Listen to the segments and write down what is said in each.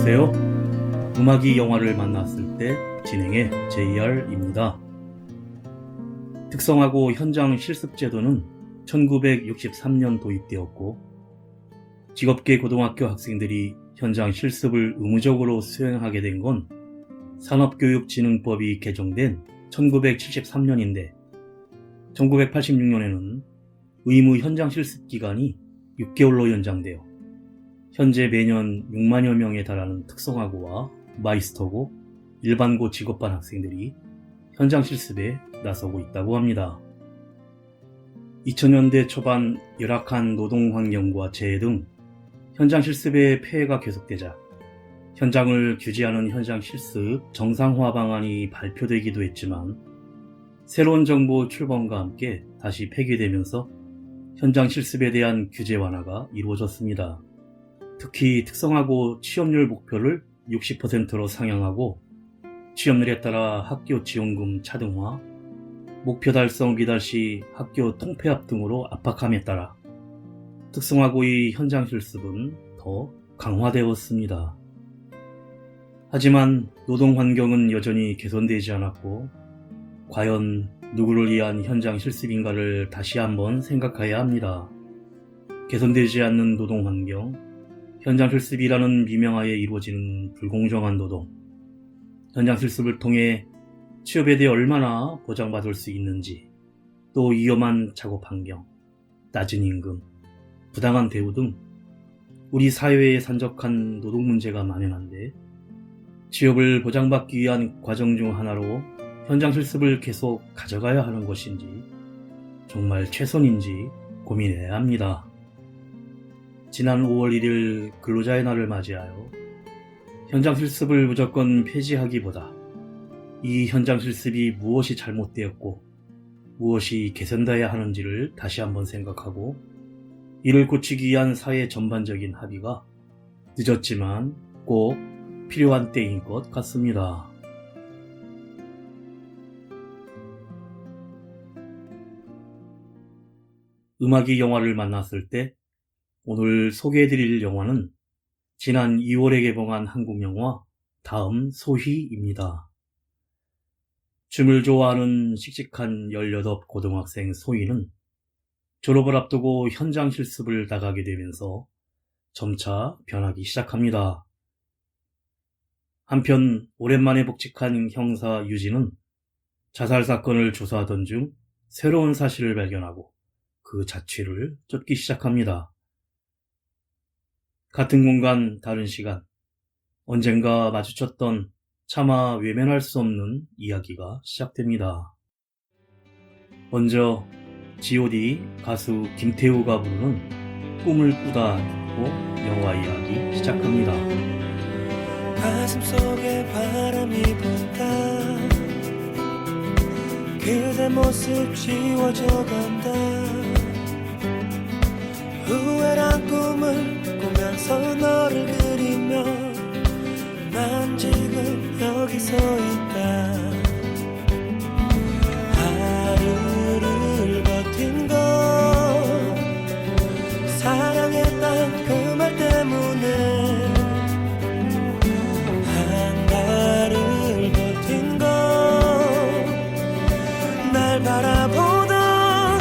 안녕하세요. 음악이 영화를 만났을 때 진행의 JR입니다. 특성화고 현장 실습 제도는 1963년 도입되었고 직업계 고등학교 학생들이 현장 실습을 의무적으로 수행하게 된 건 산업교육진흥법이 개정된 1973년인데 1986년에는 의무 현장 실습 기간이 6개월로 연장되어 현재 매년 6만여 명에 달하는 특성화고와 마이스터고, 일반고 직업반 학생들이 현장 실습에 나서고 있다고 합니다. 2000년대 초반 열악한 노동 환경과 재해 등 현장 실습의 폐해가 계속되자 현장을 규제하는 현장 실습 정상화 방안이 발표되기도 했지만 새로운 정부 출범과 함께 다시 폐기되면서 현장 실습에 대한 규제 완화가 이루어졌습니다. 특히 특성화고 취업률 목표를 60%로 상향하고 취업률에 따라 학교 지원금 차등화, 목표 달성 미달 시 학교 통폐합 등으로 압박함에 따라 특성화고의 현장 실습은 더 강화되었습니다. 하지만 노동 환경은 여전히 개선되지 않았고 과연 누구를 위한 현장 실습인가를 다시 한번 생각해야 합니다. 개선되지 않는 노동 환경, 현장 실습이라는 미명하에 이루어지는 불공정한 노동, 현장 실습을 통해 취업에 대해 얼마나 보장받을 수 있는지, 또 위험한 작업 환경, 낮은 임금, 부당한 대우 등 우리 사회에 산적한 노동 문제가 만연한데 취업을 보장받기 위한 과정 중 하나로 현장 실습을 계속 가져가야 하는 것인지 정말 최선인지 고민해야 합니다. 지난 5월 1일 근로자의 날을 맞이하여 현장 실습을 무조건 폐지하기보다 이 현장 실습이 무엇이 잘못되었고 무엇이 개선되어야 하는지를 다시 한번 생각하고 이를 고치기 위한 사회 전반적인 합의가 늦었지만 꼭 필요한 때인 것 같습니다. 음악이 영화를 만났을 때 오늘 소개해드릴 영화는 지난 2월에 개봉한 한국 영화 다음 소희입니다. 춤을 좋아하는 씩씩한 18 고등학생 소희는 졸업을 앞두고 현장 실습을 나가게 되면서 점차 변하기 시작합니다. 한편 오랜만에 복직한 형사 유진은 자살 사건을 조사하던 중 새로운 사실을 발견하고 그 자취를 쫓기 시작합니다. 같은 공간, 다른 시간, 언젠가 마주쳤던 차마 외면할 수 없는 이야기가 시작됩니다. 먼저 G.O.D 가수 김태우가 부르는 꿈을 꾸다 듣고 영화 이야기 시작합니다. 가슴속에 바람이 분다. 그대 모습 지워져 간다. 후회란 꿈을 꾸면서 너를 그리며 난 지금 여기 서 있다. 하루를 버틴 건 사랑했단 그 말 때문에 한 달을 버틴 건 날 바라보던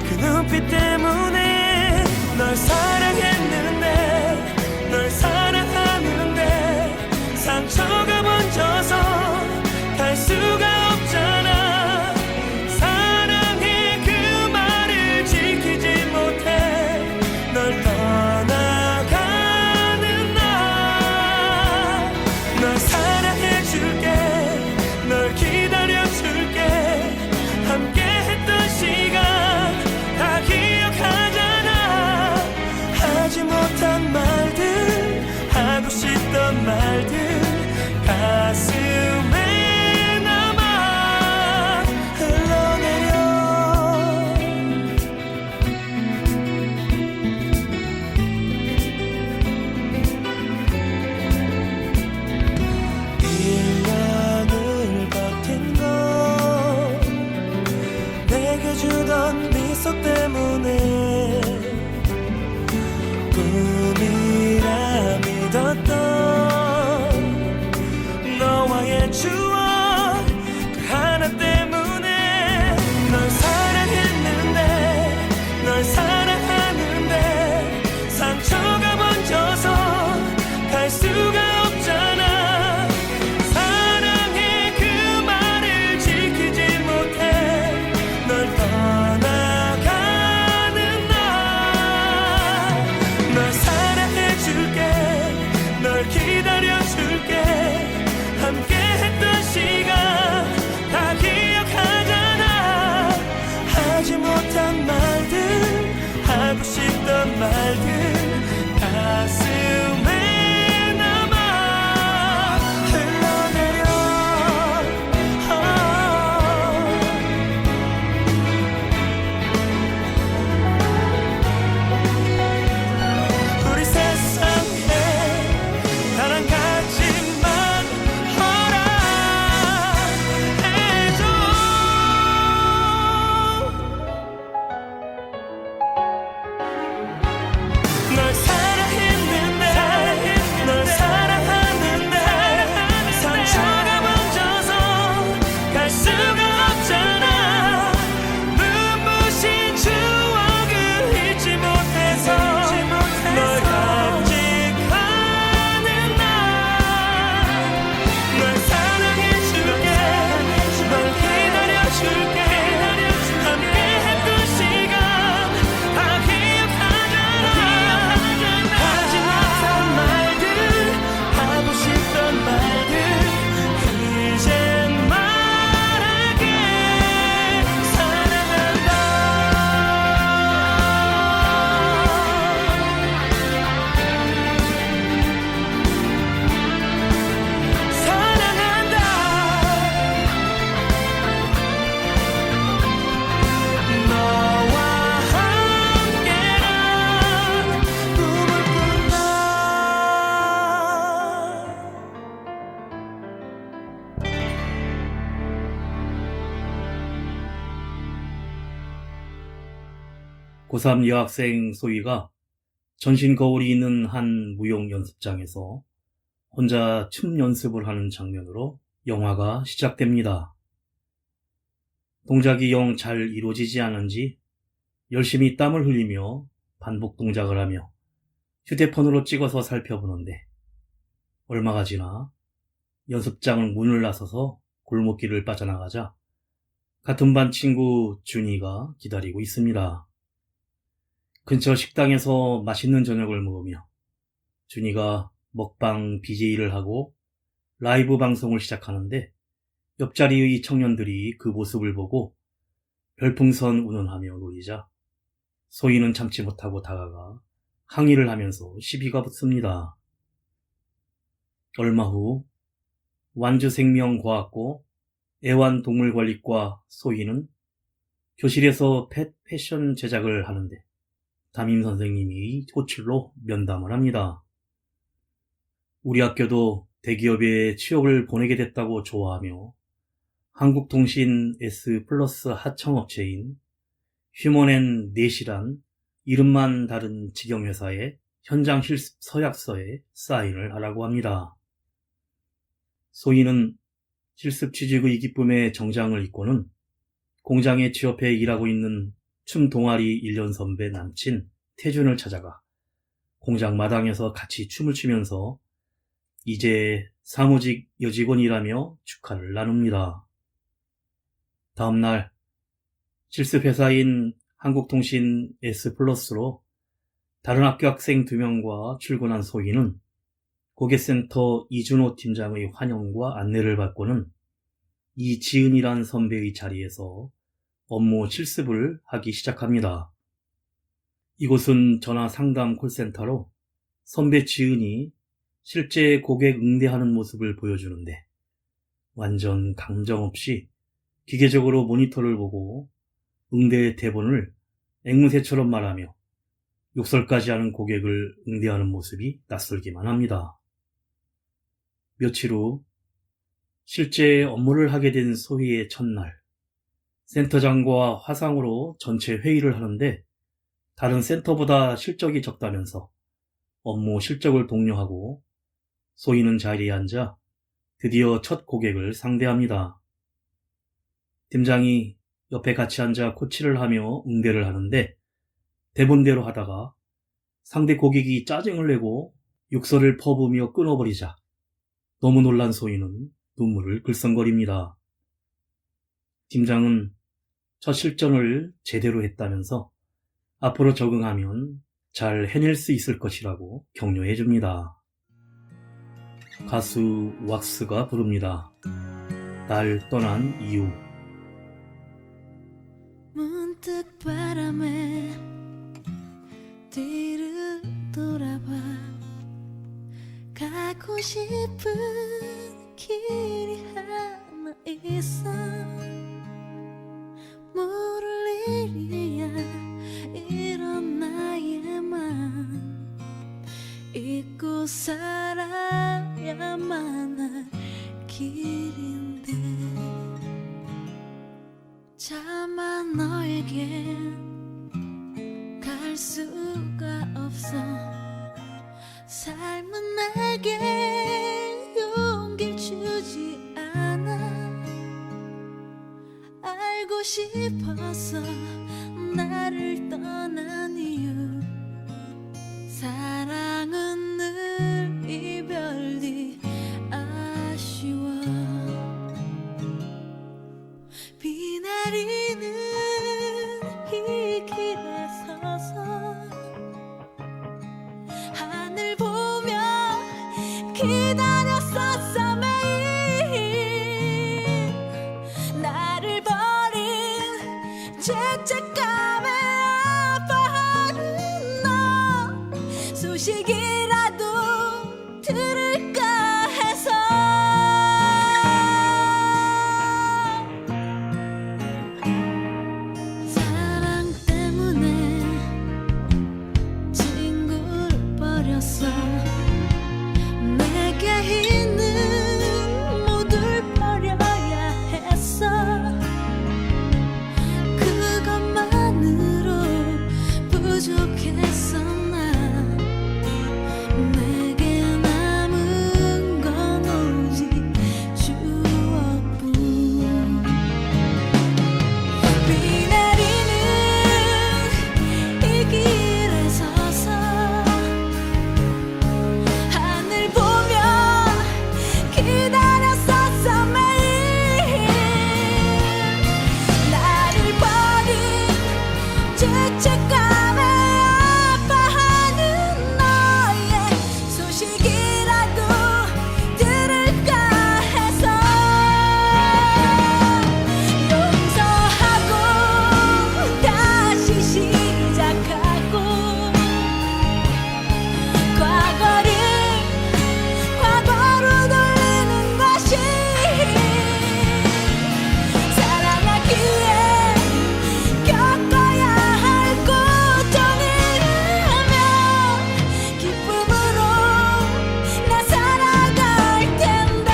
그 눈빛 때문에 널 사랑했는데 널 사랑하는데 상처가 번져서 고3 여학생 소희가 전신 거울이 있는 한 무용 연습장에서 혼자 춤 연습을 하는 장면으로 영화가 시작됩니다. 동작이 영 잘 이루어지지 않은지 열심히 땀을 흘리며 반복 동작을 하며 휴대폰으로 찍어서 살펴보는데 얼마가 지나 연습장 문을 나서서 골목길을 빠져나가자 같은 반 친구 준이가 기다리고 있습니다. 근처 식당에서 맛있는 저녁을 먹으며 준이가 먹방 BJ를 하고 라이브 방송을 시작하는데 옆자리의 청년들이 그 모습을 보고 별풍선 운운하며 놀리자 소희는 참지 못하고 다가가 항의를 하면서 시비가 붙습니다. 얼마 후 완주생명과학고 애완동물관리과 소희는 교실에서 펫 패션 제작을 하는데 담임 선생님이 호출로 면담을 합니다. 우리 학교도 대기업에 취업을 보내게 됐다고 좋아하며 한국통신 S 플러스 하청업체인 휴먼앤넷이란 이름만 다른 직영회사의 현장 실습 서약서에 사인을 하라고 합니다. 소희는 실습 취직의 기쁨에 정장을 입고는 공장에 취업해 일하고 있는 춤 동아리 1년 선배 남친 태준을 찾아가 공장 마당에서 같이 춤을 추면서 이제 사무직 여직원이라며 축하를 나눕니다. 다음날 실습회사인 한국통신 S+로 다른 학교 학생 2명과 출근한 소희는 고객센터 이준호 팀장의 환영과 안내를 받고는 이지은이란 선배의 자리에서 업무 실습을 하기 시작합니다. 이곳은 전화 상담 콜센터로 선배 지은이 실제 고객 응대하는 모습을 보여주는데 완전 감정 없이 기계적으로 모니터를 보고 응대 대본을 앵무새처럼 말하며 욕설까지 하는 고객을 응대하는 모습이 낯설기만 합니다. 며칠 후 실제 업무를 하게 된 소희의 첫날, 센터장과 화상으로 전체 회의를 하는데 다른 센터보다 실적이 적다면서 업무 실적을 독려하고 소희는 자리에 앉아 드디어 첫 고객을 상대합니다. 팀장이 옆에 같이 앉아 코치를 하며 응대를 하는데 대본대로 하다가 상대 고객이 짜증을 내고 욕설을 퍼부으며 끊어버리자 너무 놀란 소희는 눈물을 글썽거립니다. 팀장은 첫 실전을 제대로 했다면서 앞으로 적응하면 잘 해낼 수 있을 것이라고 격려해 줍니다. 가수 왁스가 부릅니다. 날 떠난 이유. 문득 바람에 뒤를 돌아봐 가고 싶은 길이 하나 있어 모를 일이야 이런 나에만 잊고 살아야만 할 길인데 차마 너에겐 갈 수가 없어 삶은 내게 용기 주지 않아 알고 싶어서 나를 떠난 이유 사랑은 늘 이별 뒤 아쉬워 비 내리는 이 길에 서서 하늘 보며 기다렸었어 매일 나를 버린 죄책감에 아파하는 너 소식이라도 들을까 해서 사랑 때문에 친구를 버렸어 내게 있는 모두를 버려야 했어 그것만으로 생각했어 난 내게 남은 건 오직 추억뿐 비 내리는 이 길에 서서 하늘 보며 기다렸었어 매일 나를 버린 죄책감에 아파하는 너의 소식이라도 들을까 해서 용서하고 다시 시작하고 과거를 과거로 돌리는 것이 사랑하기에 겪어야 할 고통이라면 기쁨으로 나 살아갈 텐데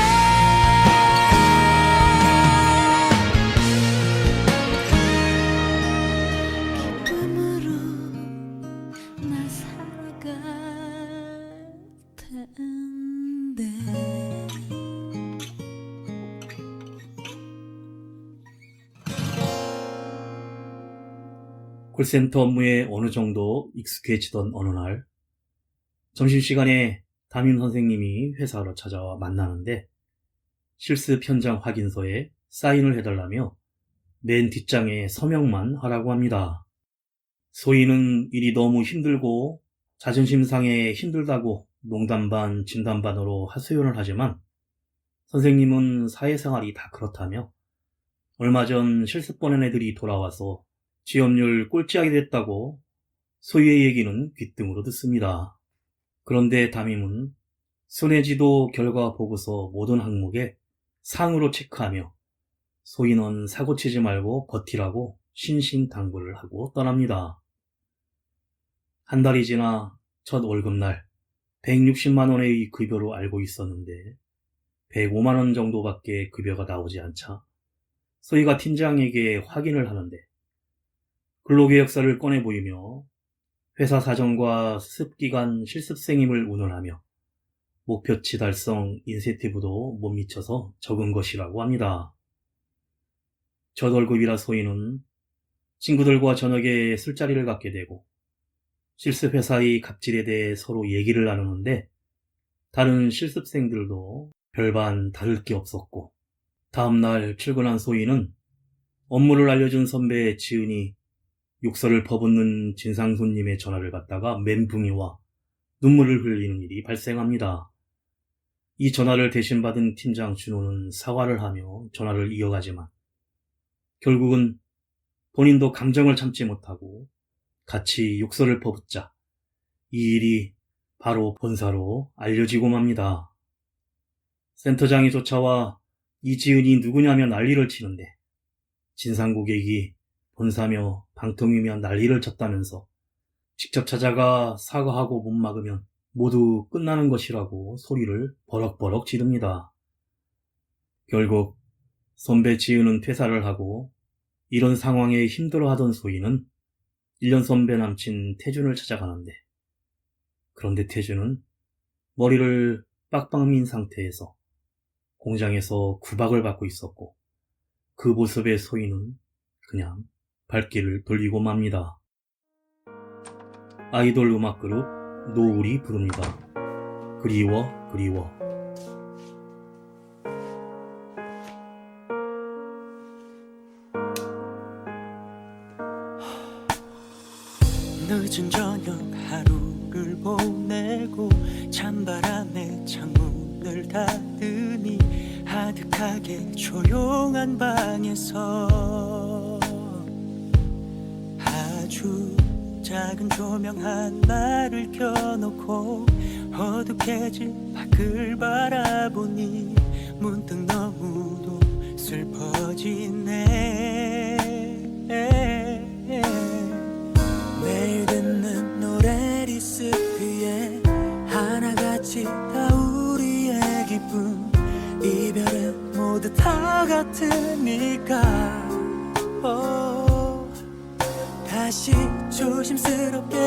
기쁨으로 나 살아갈 텐데 콜센터 업무에 어느 정도 익숙해지던 어느 날 점심시간에 담임 선생님이 회사로 찾아와 만나는데 실습 현장 확인서에 사인을 해달라며 맨 뒷장에 서명만 하라고 합니다. 소희는 일이 너무 힘들고 자존심 상해 힘들다고 농담 반 진담 반으로 하소연을 하지만 선생님은 사회생활이 다 그렇다며 얼마 전 실습 보낸 애들이 돌아와서 취업률 꼴찌하게 됐다고 소희의 얘기는 귓등으로 듣습니다. 그런데 담임은 손해지도 결과 보고서 모든 항목에 상으로 체크하며 소희는 사고치지 말고 버티라고 신신당부를 하고 떠납니다. 한 달이 지나 첫 월급날 160만 원의 급여로 알고 있었는데 105만 원 정도밖에 급여가 나오지 않자 소희가 팀장에게 확인을 하는데 근로계획서를 꺼내 보이며 회사 사정과 수습기간 실습생임을 운운하며 목표치 달성 인센티브도 못 미쳐서 적은 것이라고 합니다. 첫 월급이라 소희는 친구들과 저녁에 술자리를 갖게 되고 실습회사의 갑질에 대해 서로 얘기를 나누는데 다른 실습생들도 별반 다를 게 없었고 다음날 출근한 소희는 업무를 알려준 선배 지은이 욕설을 퍼붓는 진상 손님의 전화를 받다가 멘붕이 와 눈물을 흘리는 일이 발생합니다. 이 전화를 대신 받은 팀장 준호는 사과를 하며 전화를 이어가지만 결국은 본인도 감정을 참지 못하고 같이 욕설을 퍼붓자 이 일이 바로 본사로 알려지고 맙니다. 센터장이 쫓아와 이지은이 누구냐며 난리를 치는데 진상 고객이 본사며 방통위며 난리를 쳤다면서 직접 찾아가 사과하고 못 막으면 모두 끝나는 것이라고 소리를 버럭버럭 지릅니다. 결국 선배 지은은 퇴사를 하고 이런 상황에 힘들어하던 소희는 1년 선배 남친 태준을 찾아가는데 그런데 태준은 머리를 빡빡 민 상태에서 공장에서 구박을 받고 있었고 그 모습에 소희는 그냥 발길을 돌리고 맙니다. 아이돌 음악 그룹 노을이 부릅니다. 그리워 그리워. 늦은 저녁 하루를 보내고 찬바람에 창문을 닫으니 아득하게 조용한 방에서 아주 작은 조명 하나를 켜놓고 어둑해진 밖을 바라보니 문득 너무도 슬퍼지네. 매일 듣는 노래 리스트에 하나같이 다 우리의 기쁨 이별은 모두 다 같으니까 다시 조심스럽게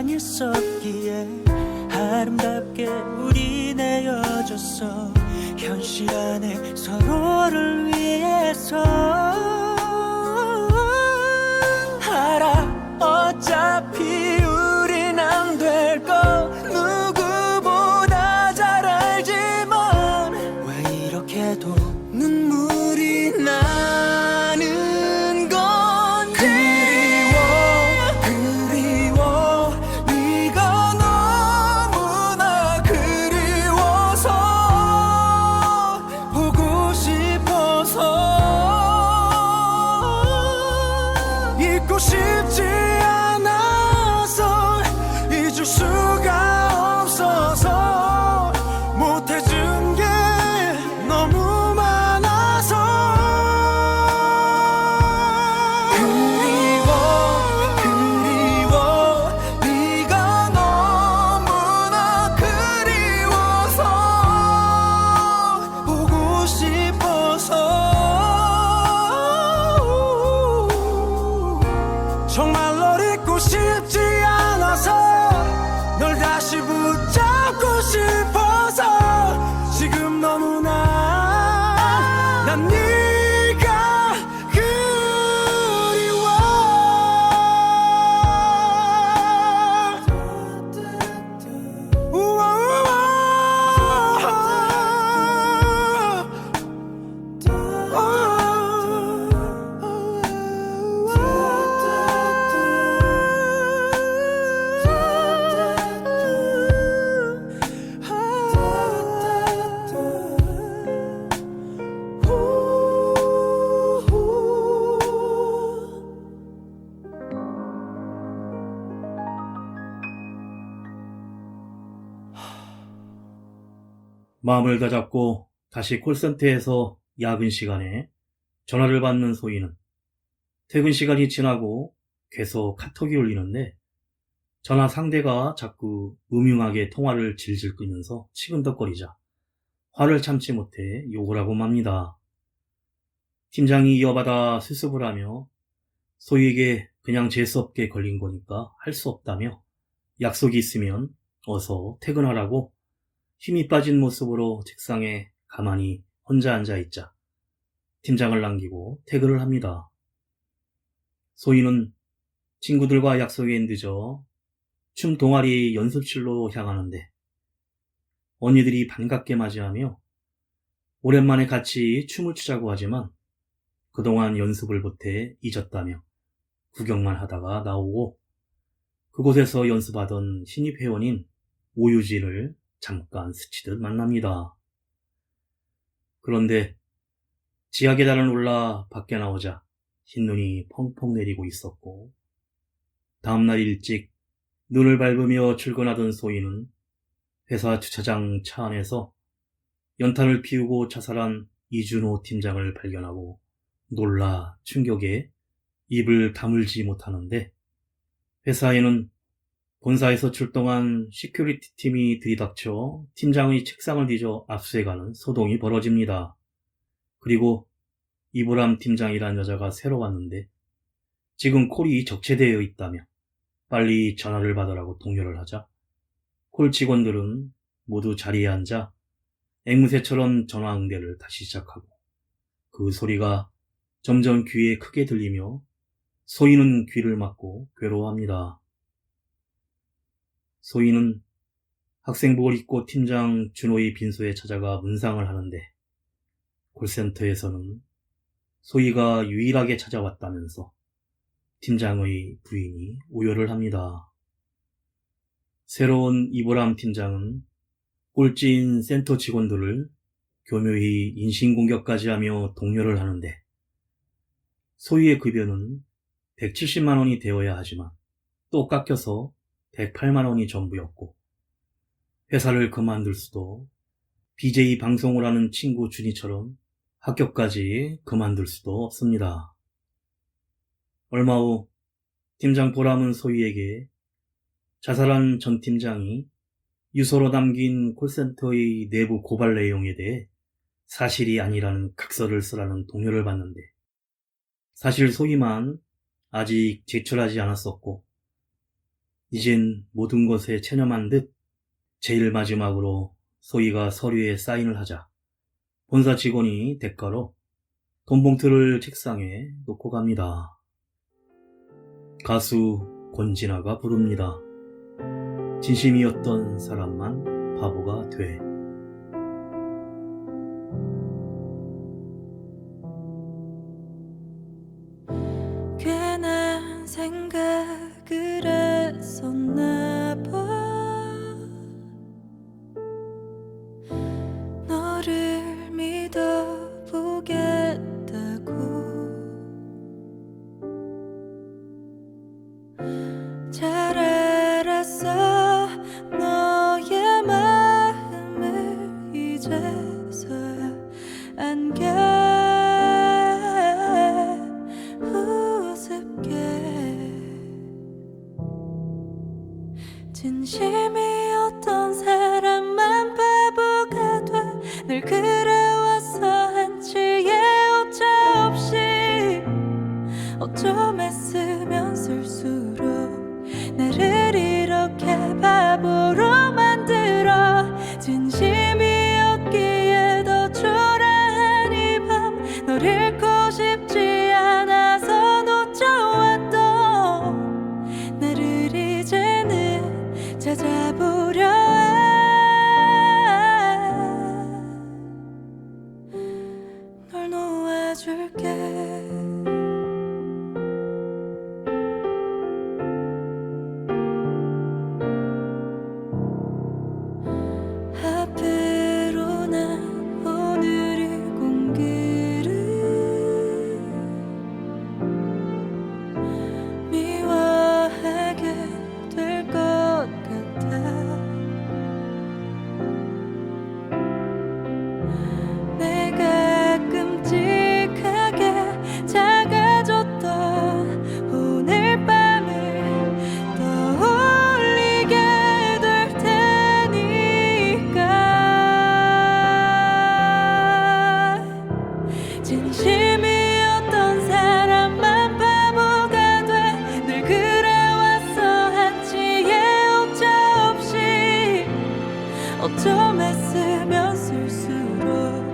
사랑했었기에 아름답게 우리 내어졌어. 현실 안에 서로를 위해서. 알아 어차피 우린 안 될 거 누구보다 잘 알지만 왜 이렇게도 눈물이 나는 건지. 그리워 네가 너무나 그리워서 보고 싶어서 잊고 싶지 않아서 잊을 수가 없어서 못해준 게 너무 많아서. 그리워 네가 너무나 그리워서 보고 싶어서 정말 널 잊고 싶지 않아서 널 다시 붙잡고 싶어서 지금 너무나 난 네가 그리워. 마음을 다잡고 다시 콜센터에서 야근 시간에 전화를 받는 소희는 퇴근 시간이 지나고 계속 카톡이 울리는데 전화 상대가 자꾸 음흉하게 통화를 질질 끄면서 치근덕거리자 화를 참지 못해 욕을 하고 맙니다. 팀장이 이어받아 수습을 하며 소희에게 그냥 재수없게 걸린 거니까 할 수 없다며 약속이 있으면 어서 퇴근하라고 힘이 빠진 모습으로 책상에 가만히 혼자 앉아있자 팀장을 남기고 퇴근을 합니다. 소희는 친구들과 약속에 늦어 춤 동아리 연습실로 향하는데 언니들이 반갑게 맞이하며 오랜만에 같이 춤을 추자고 하지만 그동안 연습을 못해 잊었다며 구경만 하다가 나오고 그곳에서 연습하던 신입 회원인 오유진을 잠깐 스치듯 만납니다. 그런데 지하 계단을 올라 밖에 나오자 흰눈이 펑펑 내리고 있었고 다음날 일찍 눈을 밟으며 출근하던 소희는 회사 주차장 차 안에서 연탄을 피우고 자살한 이준호 팀장을 발견하고 놀라 충격에 입을 다물지 못하는데 회사에는 본사에서 출동한 시큐리티 팀이 들이닥쳐 팀장의 책상을 뒤져 압수해가는 소동이 벌어집니다. 그리고 이보람 팀장이란 여자가 새로 왔는데 지금 콜이 적체되어 있다며 빨리 전화를 받으라고 독려를 하자 콜 직원들은 모두 자리에 앉아 앵무새처럼 전화 응대를 다시 시작하고 그 소리가 점점 귀에 크게 들리며 소희는 귀를 막고 괴로워합니다. 소희는 학생복을 입고 팀장 준호의 빈소에 찾아가 문상을 하는데 콜센터에서는 소희가 유일하게 찾아왔다면서 팀장의 부인이 오열을 합니다. 새로운 이보람 팀장은 꼴찌인 센터 직원들을 교묘히 인신공격까지 하며 독려를 하는데 소희의 급여는 170만 원이 되어야 하지만 또 깎여서 108만 원이 전부였고 회사를 그만둘 수도 BJ 방송을 하는 친구 준이처럼 학교까지 그만둘 수도 없습니다. 얼마 후 팀장 보람은 소희에게 자살한 전 팀장이 유서로 남긴 콜센터의 내부 고발 내용에 대해 사실이 아니라는 각서를 쓰라는 동요를 받는데 사실 소희만 아직 제출하지 않았었고 이젠 모든 것에 체념한 듯 제일 마지막으로 소희가 서류에 사인을 하자 본사 직원이 대가로 돈 봉투를 책상에 놓고 갑니다. 가수 권진아가 부릅니다. 진심이었던 사람만 바보가 돼. 괜한 생각을 했었나 봐. 너를 믿어보겠다고. 잘 알았어 너의 마음을 이제서야 안겨 우습게. 진심이었던 사람만 바보가 돼. 늘 그래왔어 한치의 오차 없이. 어쩜 애쓰면 쓸수록 나를 이렇게 바보로 만들어. 진심이었기에 더 초라한 이 밤 널 잃고 싶지 않아서 놓쳐왔던 나를 이제는 찾아보려 해. 널 놓아줄게. 앞으로 난 오늘의 공기를 미워하게 될 것 같아. 내가 끔찍하게 작아졌던 오늘 밤을 떠올리게 될 테니까. 진심이었던 사람만 바보가 돼. 늘 그래왔어 한치의 오차 없이. 어쩜 애쓰면 쓸수록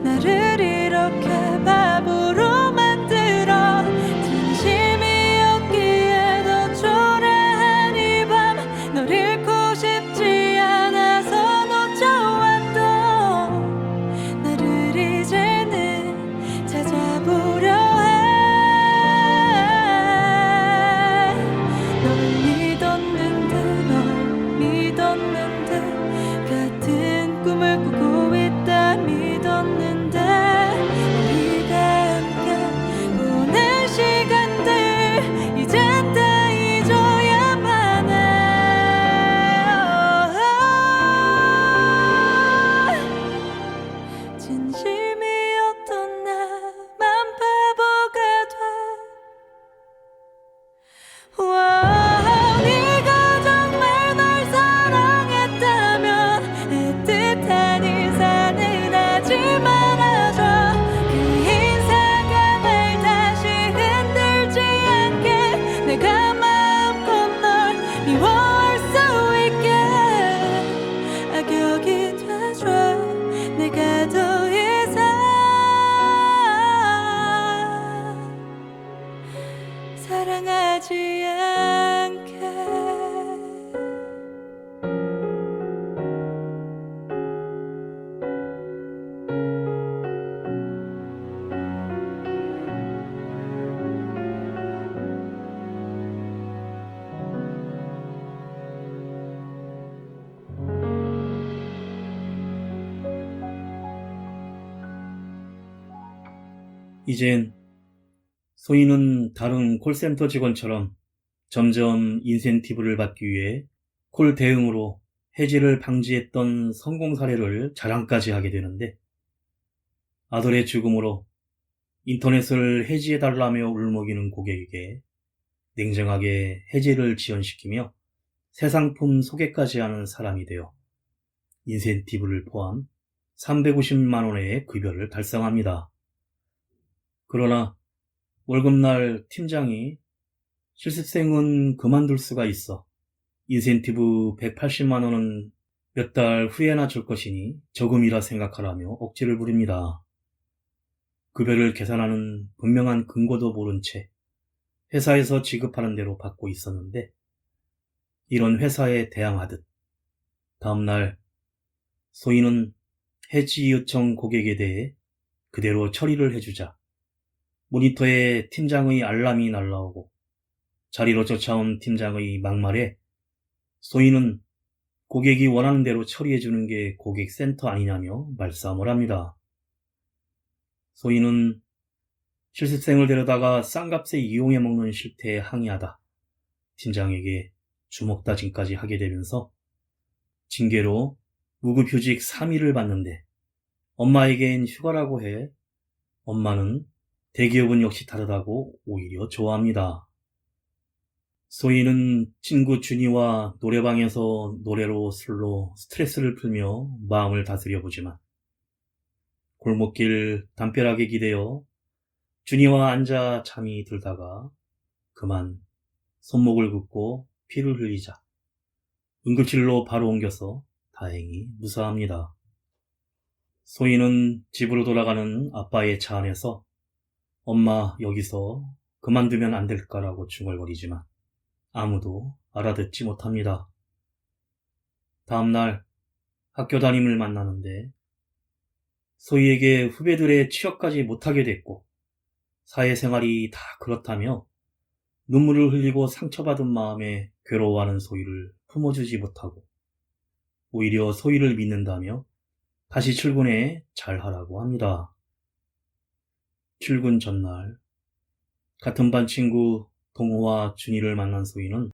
나를 이렇게 바보로 만들어. 진심이었기에 더 초라한 이 밤 널 잃고 싶지 않아서 놓쳐왔던 나를 이제는 찾아보려 해. 널 믿었는데 같은 꿈을 꾸고 있다 믿었는데. 우리가 함께 보낸 시간들 이젠 다 잊어야만 해. 진심이었던 나만 바보가 돼. 네가 정말 날 사랑했다면 애틋한 인사는 하지 말아줘. 그 인사가 날 다시 흔들지 않게. 내가 마음껏 널 미워할 수 있게 악역이 돼줘. 내가 더 이상 사랑하지 않게. 이젠 소희는 다른 콜센터 직원처럼 점점 인센티브를 받기 위해 콜 대응으로 해지를 방지했던 성공 사례를 자랑까지 하게 되는데, 아들의 죽음으로 인터넷을 해지해달라며 울먹이는 고객에게 냉정하게 해지를 지연시키며 새 상품 소개까지 하는 사람이 되어 인센티브를 포함 350만 원의 급여를 달성합니다. 그러나 월급날 팀장이 실습생은 그만둘 수가 있어 인센티브 180만 원은 몇 달 후에나 줄 것이니 저금이라 생각하라며 억지를 부립니다. 급여를 계산하는 분명한 근거도 모른 채 회사에서 지급하는 대로 받고 있었는데 이런 회사에 대항하듯 다음날 소희는 해지 요청 고객에 대해 그대로 처리를 해주자 모니터에 팀장의 알람이 날라오고 자리로 쫓아온 팀장의 막말에 소희는 고객이 원하는 대로 처리해주는 게 고객센터 아니냐며 말싸움을 합니다. 소희는 실습생을 데려다가 싼값에 이용해 먹는 실태에 항의하다 팀장에게 주먹다짐까지 하게 되면서 징계로 무급휴직 3일을 받는데 엄마에겐 휴가라고 해 엄마는 대기업은 역시 다르다고 오히려 좋아합니다. 소희는 친구 준이와 노래방에서 노래로 술로 스트레스를 풀며 마음을 다스려 보지만 골목길 담벼락에 기대어 준이와 앉아 잠이 들다가 그만 손목을 긋고 피를 흘리자 응급실로 바로 옮겨서 다행히 무사합니다. 소희는 집으로 돌아가는 아빠의 차 안에서 엄마 여기서 그만두면 안 될까라고 중얼거리지만 아무도 알아듣지 못합니다. 다음날 학교 담임을 만나는데 소희에게 후배들의 취업까지 못하게 됐고 사회생활이 다 그렇다며 눈물을 흘리고 상처받은 마음에 괴로워하는 소희를 품어주지 못하고 오히려 소희를 믿는다며 다시 출근해 잘하라고 합니다. 출근 전날 같은 반 친구 동호와 준이를 만난 소희는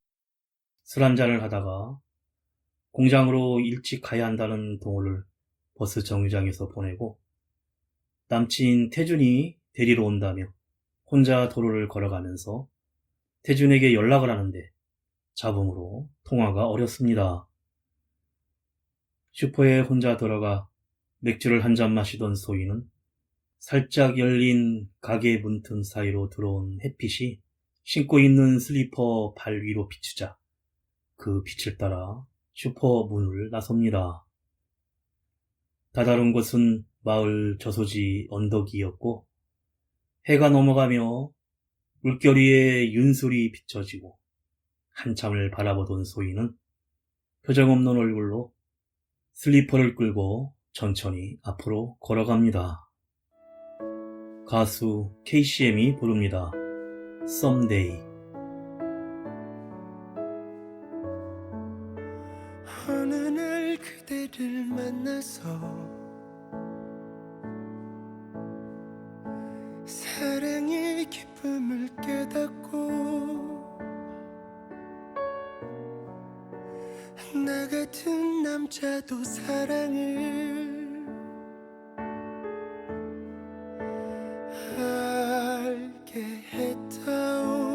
술 한잔을 하다가 공장으로 일찍 가야 한다는 동호를 버스 정류장에서 보내고 남친 태준이 데리러 온다며 혼자 도로를 걸어가면서 태준에게 연락을 하는데 잡음으로 통화가 어렵습니다. 슈퍼에 혼자 들어가 맥주를 한 잔 마시던 소희는 살짝 열린 가게 문틈 사이로 들어온 햇빛이 신고 있는 슬리퍼 발 위로 비추자 그 빛을 따라 슈퍼 문을 나섭니다. 다다른 곳은 마을 저소지 언덕이었고 해가 넘어가며 물결 위에 윤술이 비춰지고 한참을 바라보던 소희는 표정 없는 얼굴로 슬리퍼를 끌고 천천히 앞으로 걸어갑니다. 가수 KCM이 부릅니다. Someday. 어느 날 그대를 만나서 사랑의 기쁨을 깨닫고 나 같은 남자도 사랑을 알게 했다오.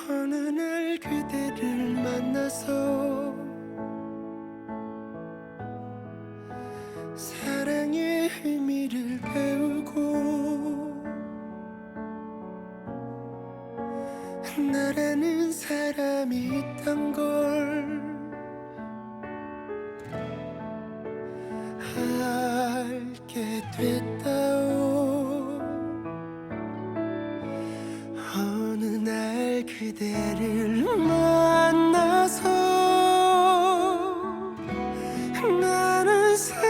어느 날 그대를 만나서 사랑의 의미를 배우고 나라는 사람이 있단 걸 알게 됐다오. 어느 날 그대를 만나서 나는 사랑을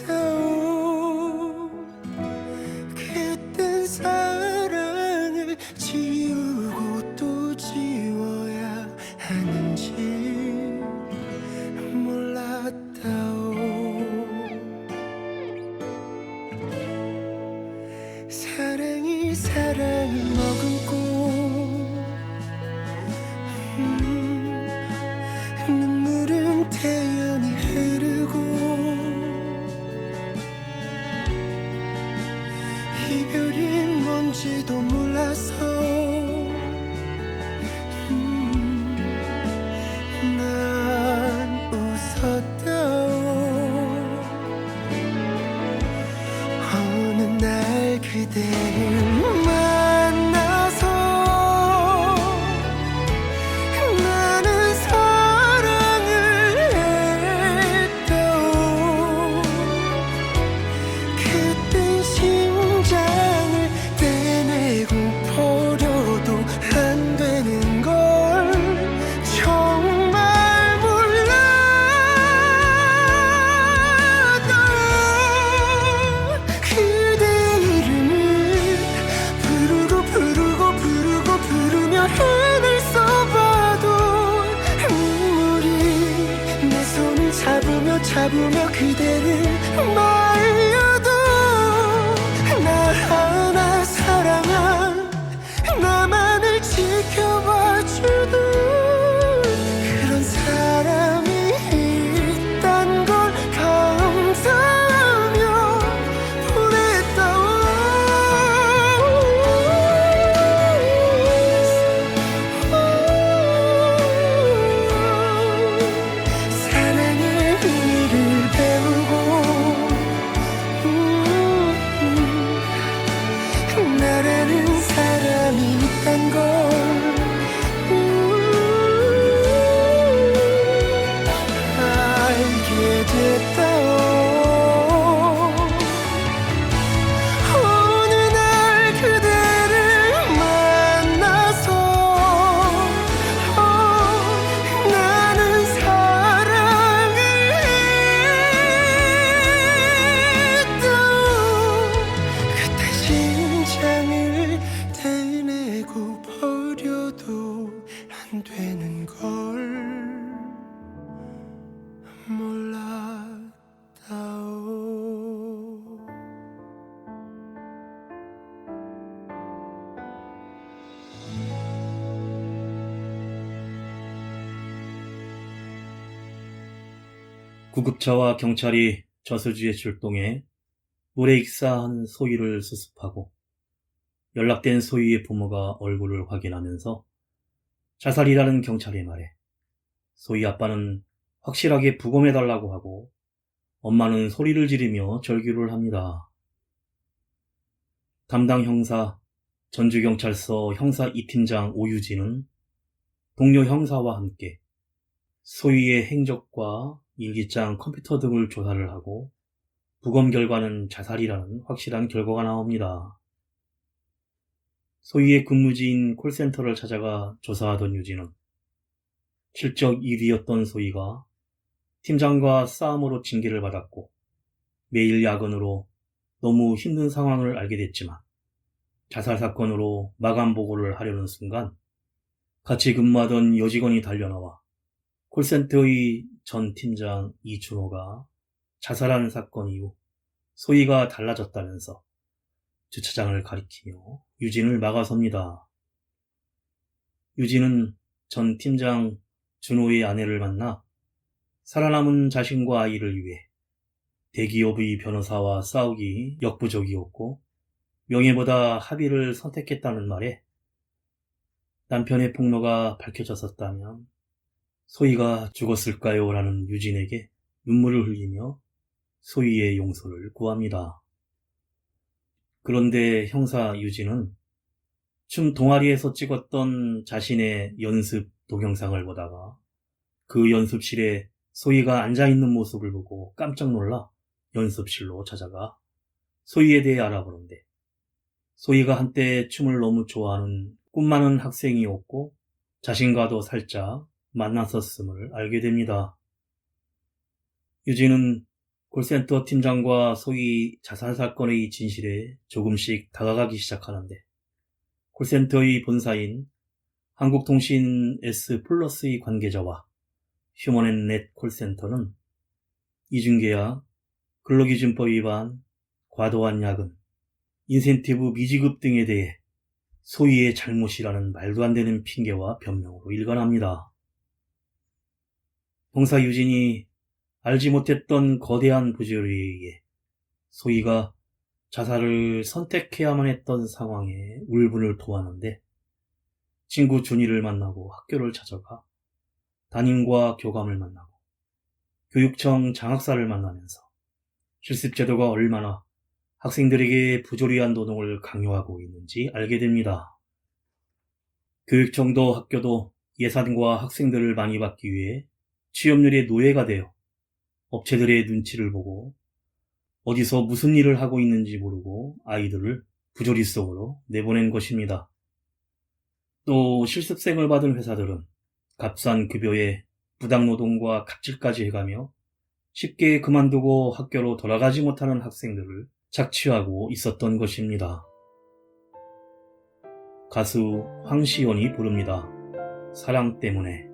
했다오. 그땐 사랑을 지우고 또 지워야 하는지 몰랐다오. 사랑이 사랑을 머금고 눈물은 태연히 흐르고 이별이 뭔지도 몰라서 난 웃었다오. 어느 날 그대를 울부짖으며 그대를 말려도 나 하나 사랑한 나만을 지켜봐 주던 그런 사람이 있단 걸 감사하며 사랑의 의미를 배우고 나라는 사람이 있단 걸 알게 됐다오. 어느 날 그대를 만나서 나는 사랑을 했다오. 그때 심장을 대내고 버려도 안 되는 걸 몰랐다오. 구급차와 경찰이 저수지에 출동해 물에 익사한 소희를 수습하고 연락된 소희의 부모가 얼굴을 확인하면서 자살이라는 경찰의 말에 소희 아빠는 확실하게 부검해달라고 하고 엄마는 소리를 지르며 절규를 합니다. 담당 형사 전주경찰서 형사 2팀장 오유진은 동료 형사와 함께 소희의 행적과 일기장, 컴퓨터 등을 조사를 하고 부검 결과는 자살이라는 확실한 결과가 나옵니다. 소희의 근무지인 콜센터를 찾아가 조사하던 유진은 실적 1위였던 소희가 팀장과 싸움으로 징계를 받았고 매일 야근으로 너무 힘든 상황을 알게 됐지만 자살 사건으로 마감 보고를 하려는 순간 같이 근무하던 여직원이 달려나와 콜센터의 전 팀장 이준호가 자살한 사건 이후 소희가 달라졌다면서 주차장을 가리키며 유진을 막아섭니다. 유진은 전 팀장 준호의 아내를 만나 살아남은 자신과 아이를 위해 대기업의 변호사와 싸우기 역부족이었고 명예보다 합의를 선택했다는 말에 남편의 폭로가 밝혀졌었다면 소희가 죽었을까요? 라는 유진에게 눈물을 흘리며 소희의 용서를 구합니다. 그런데 형사 유진은 춤 동아리에서 찍었던 자신의 연습 동영상을 보다가 그 연습실에 소희가 앉아있는 모습을 보고 깜짝 놀라 연습실로 찾아가 소희에 대해 알아보는데 소희가 한때 춤을 너무 좋아하는 꿈 많은 학생이었고 자신과도 살짝 만났었음을 알게 됩니다. 유진은 콜센터 팀장과 소희 자살 사건의 진실에 조금씩 다가가기 시작하는데 콜센터의 본사인 한국통신 S+의 관계자와 휴먼앤넷 콜센터는 이중계약, 근로기준법 위반, 과도한 야근, 인센티브 미지급 등에 대해 소희의 잘못이라는 말도 안 되는 핑계와 변명으로 일관합니다. 형사 유진이 알지 못했던 거대한 부조리에 의해 소희가 자살을 선택해야만 했던 상황에 울분을 토하는데 친구 준이를 만나고 학교를 찾아가 담임과 교감을 만나고 교육청 장학사를 만나면서 실습제도가 얼마나 학생들에게 부조리한 노동을 강요하고 있는지 알게 됩니다. 교육청도 학교도 예산과 학생들을 많이 받기 위해 취업률의 노예가 되어 업체들의 눈치를 보고 어디서 무슨 일을 하고 있는지 모르고 아이들을 부조리 속으로 내보낸 것입니다. 또 실습생을 받은 회사들은 값싼 급여에 부당노동과 갑질까지 해가며 쉽게 그만두고 학교로 돌아가지 못하는 학생들을 착취하고 있었던 것입니다. 가수 황시연이 부릅니다. 사랑 때문에.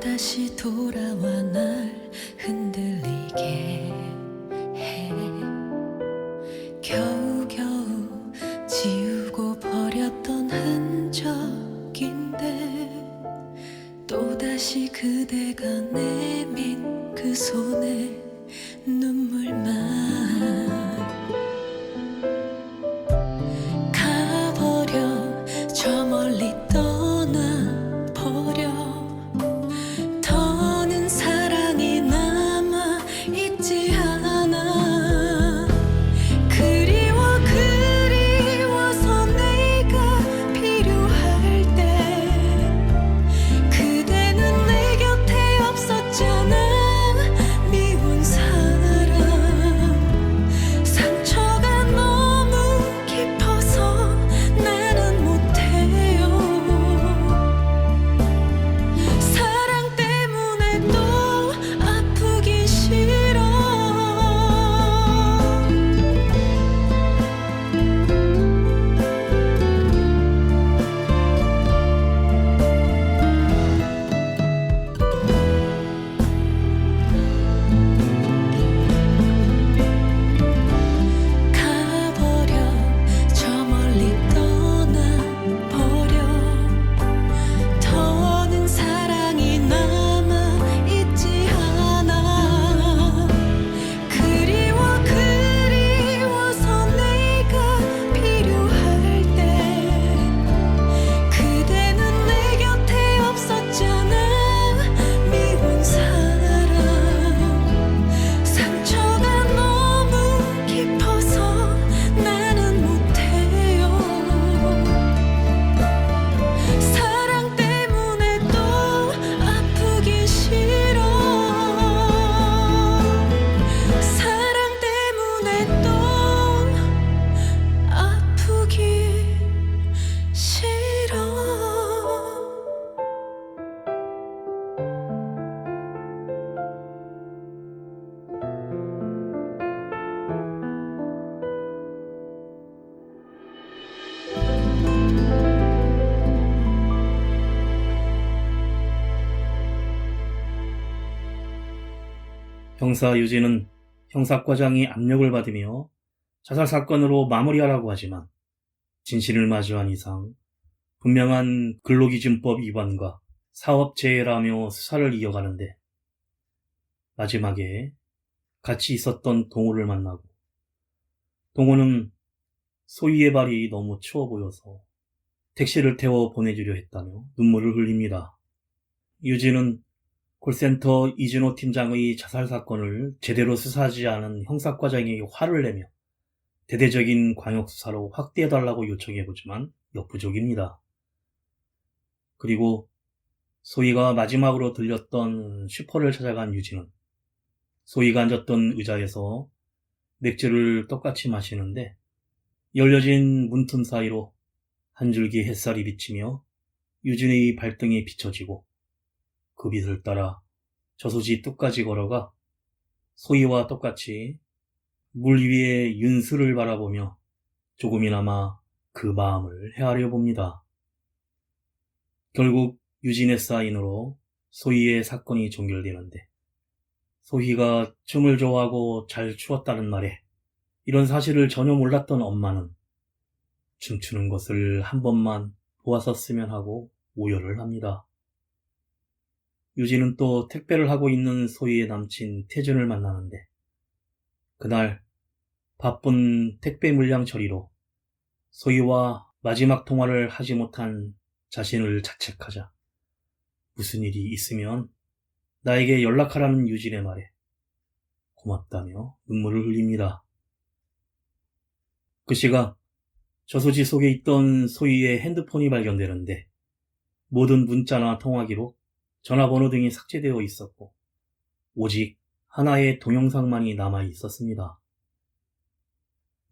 또다시 돌아와 날 흔들리게 해. 겨우겨우 지우고 버렸던 흔적인데 또다시 그대가 내민 그 손에 눈물만 가버려 저 멀리 떠나버려 더는 사랑이 남아있지 않아. 그리워서 내가 필요할 때 그대는 내 곁에 없었잖아. 미운 사람 상처가 너무 깊어서 나는 못해요. 사랑 때문에 또 아프기 싫어. 가버려 저 멀리 떠나버려 더는 사랑이 남아있지 않아. 그리워서 내가 필요할 때 그대는 내 곁에 없었잖아. 미운 사람 상처가 너무 깊어서 나는 못해요. 사랑 때문에 또 아프기 싫어. 사랑 때문에 또 아프기 싫어. 형사 유진은 형사과장이 압력을 받으며 자살 사건으로 마무리하라고 하지만 진실을 마주한 이상 분명한 근로기준법 위반과 사업재해라며 수사를 이어가는데 마지막에 같이 있었던 동호를 만나고 동호는 소희의 발이 너무 추워 보여서 택시를 태워 보내주려 했다며 눈물을 흘립니다. 유진은 콜센터 이진호 팀장의 자살 사건을 제대로 수사하지 않은 형사과장에게 화를 내며 대대적인 광역수사로 확대해달라고 요청해보지만 역부족입니다. 그리고 소희가 마지막으로 들렸던 슈퍼를 찾아간 유진은 소희가 앉았던 의자에서 맥주를 똑같이 마시는데 열려진 문틈 사이로 한 줄기 햇살이 비치며 유진의 발등에 비춰지고 그 빛을 따라 저수지 뚝까지 걸어가 소희와 똑같이 물 위에 윤수를 바라보며 조금이나마 그 마음을 헤아려 봅니다. 결국 유진의 사인으로 소희의 사건이 종결되는데 소희가 춤을 좋아하고 잘 추었다는 말에 이런 사실을 전혀 몰랐던 엄마는 춤추는 것을 한 번만 보았었으면 하고 오열을 합니다. 유진은 또 택배를 하고 있는 소희의 남친 태준을 만나는데 그날 바쁜 택배 물량 처리로 소희와 마지막 통화를 하지 못한 자신을 자책하자 무슨 일이 있으면 나에게 연락하라는 유진의 말에 고맙다며 눈물을 흘립니다. 그 시각 저수지 속에 있던 소희의 핸드폰이 발견되는데 모든 문자나 통화 기록, 전화번호 등이 삭제되어 있었고 오직 하나의 동영상만이 남아 있었습니다.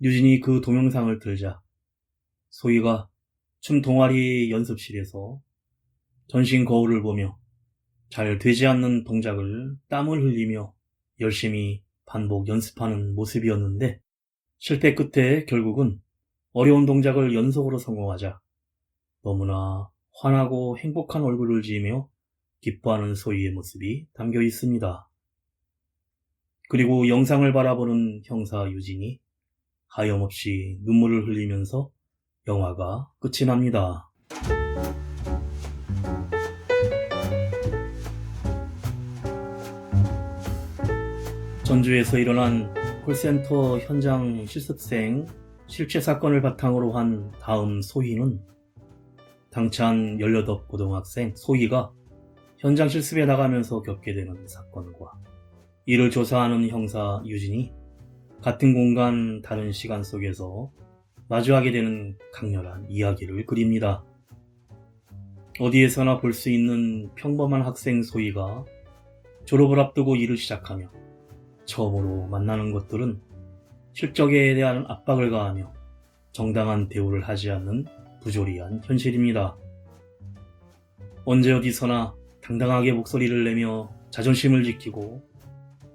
유진이 그 동영상을 들자 소희가 춤 동아리 연습실에서 전신 거울을 보며 잘 되지 않는 동작을 땀을 흘리며 열심히 반복 연습하는 모습이었는데 실패 끝에 결국은 어려운 동작을 연속으로 성공하자 너무나 환하고 행복한 얼굴을 지으며 기뻐하는 소희의 모습이 담겨 있습니다. 그리고 영상을 바라보는 형사 유진이 하염없이 눈물을 흘리면서 영화가 끝이 납니다. 전주에서 일어난 콜센터 현장 실습생 실체 사건을 바탕으로 한 다음 소희는 당찬 18 고등학생 소희가 현장 실습에 나가면서 겪게 되는 사건과 이를 조사하는 형사 유진이 같은 공간 다른 시간 속에서 마주하게 되는 강렬한 이야기를 그립니다. 어디에서나 볼 수 있는 평범한 학생 소희가 졸업을 앞두고 일을 시작하며 처음으로 만나는 것들은 실적에 대한 압박을 가하며 정당한 대우를 하지 않는 부조리한 현실입니다. 언제 어디서나 당당하게 목소리를 내며 자존심을 지키고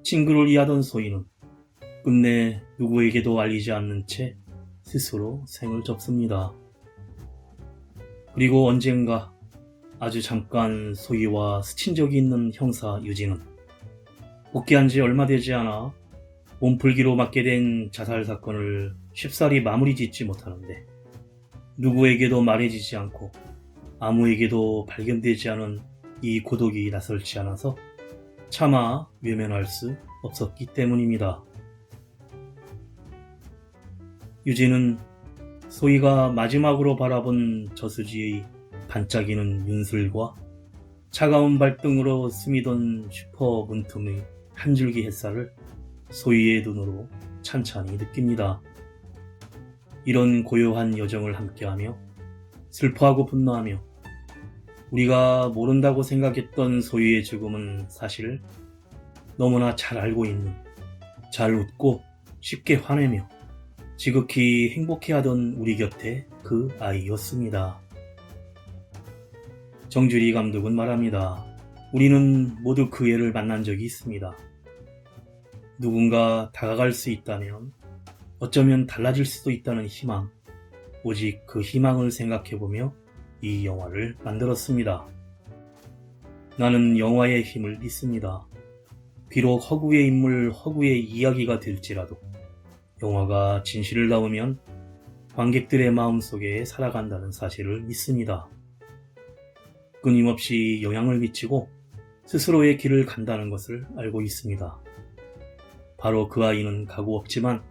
친구를 이해하던 소희는 끝내 누구에게도 알리지 않는 채 스스로 생을 접습니다. 그리고 언젠가 아주 잠깐 소희와 스친 적이 있는 형사 유진은 복귀한 지 얼마 되지 않아 몸풀기로 맡게 된 자살 사건을 쉽사리 마무리 짓지 못하는데 누구에게도 말해지지 않고 아무에게도 발견되지 않은 이 고독이 낯설지 않아서 차마 외면할 수 없었기 때문입니다. 유진은 소희가 마지막으로 바라본 저수지의 반짝이는 윤슬과 차가운 발등으로 스미던 슈퍼 문틈의 한 줄기 햇살을 소희의 눈으로 찬찬히 느낍니다. 이런 고요한 여정을 함께하며 슬퍼하고 분노하며 우리가 모른다고 생각했던 소희의 죽음은 사실 너무나 잘 알고 있는, 잘 웃고 쉽게 화내며 지극히 행복해하던 우리 곁에 그 아이였습니다. 정주리 감독은 말합니다. 우리는 모두 그 애를 만난 적이 있습니다. 누군가 다가갈 수 있다면 어쩌면 달라질 수도 있다는 희망, 오직 그 희망을 생각해보며 이 영화를 만들었습니다. 나는 영화의 힘을 믿습니다. 비록 허구의 인물, 허구의 이야기가 될지라도 영화가 진실을 담으면 관객들의 마음속에 살아간다는 사실을 믿습니다. 끊임없이 영향을 미치고 스스로의 길을 간다는 것을 알고 있습니다. 바로 그 아이는 가고 없지만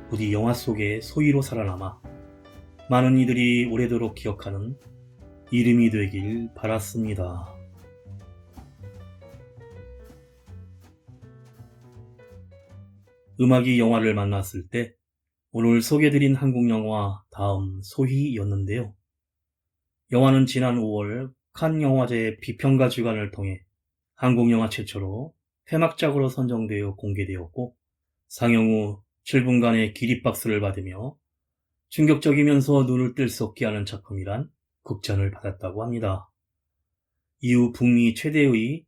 부디 영화 속에 소희로 살아남아 많은 이들이 오래도록 기억하는 이름이 되길 바랐습니다. 음악이 영화를 만났을 때 오늘 소개드린 한국 영화 다음 소희였는데요. 영화는 지난 5월 칸 영화제 비평가 주간을 통해 한국 영화 최초로 폐막작으로 선정되어 공개되었고 상영 후 7분간의 기립박수를 받으며 충격적이면서 눈을 뜰 수 없게 하는 작품이란 극찬을 받았다고 합니다. 이후 북미 최대의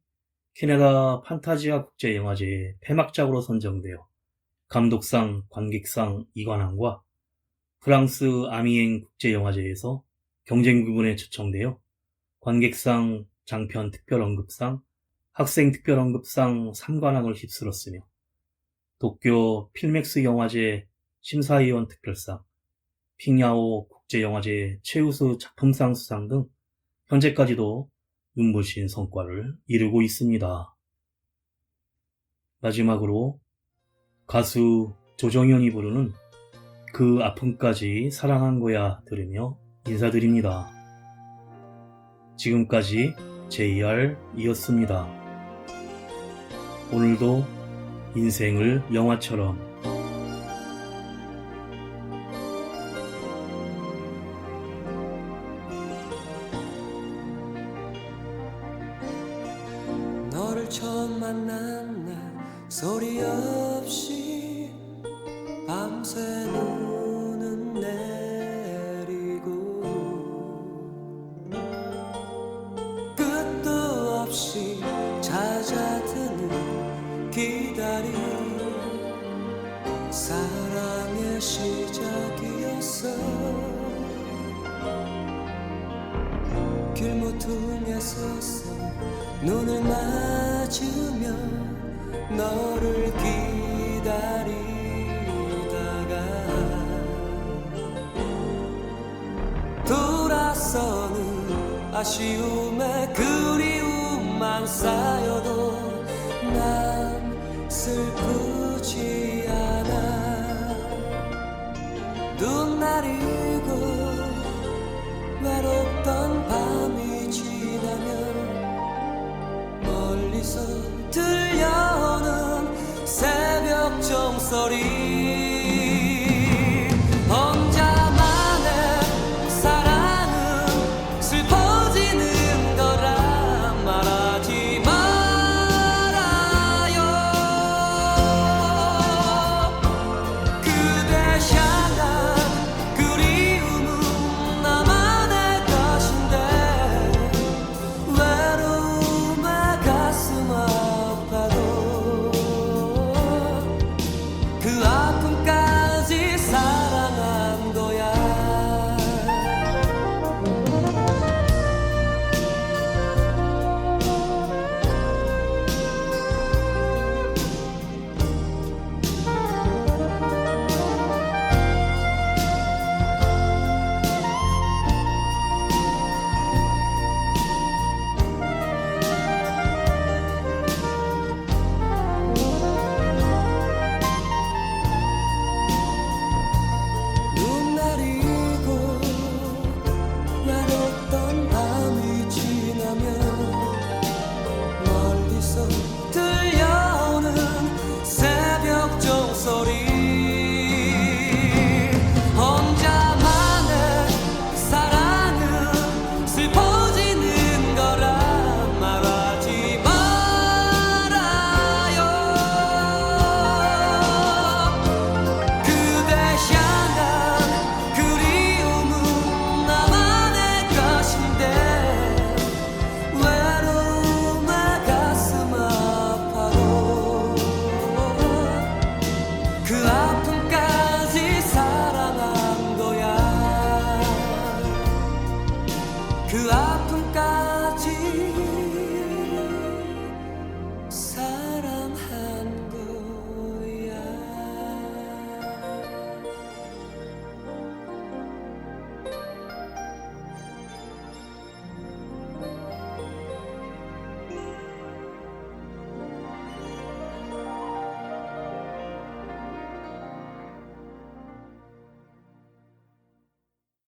캐나다 판타지아 국제영화제의 폐막작으로 선정되어 감독상, 관객상 2관왕과 프랑스 아미엥 국제영화제에서 경쟁 부분에 초청되어 관객상, 장편 특별언급상, 학생 특별언급상 3관왕을 휩쓸었으며 도쿄 필맥스 영화제 심사위원 특별상, 핑야오 국제영화제 최우수 작품상 수상 등 현재까지도 눈부신 성과를 이루고 있습니다. 마지막으로 가수 조정현이 부르는 그 아픔까지 사랑한 거야 들으며 인사드립니다. 지금까지 JR이었습니다. 오늘도 인생을 영화처럼 너를 처음 만난 날 소리 없이 밤새 눈은 내리고 끝도 없이 잦아드는 기다림 사랑의 시작이었어 길모퉁이에 서서 눈을 맞으며 너를 기다리다가 돌아서는 아쉬움에 그리움만 쌓여도 난 슬프지 않아. 눈 내리고 외롭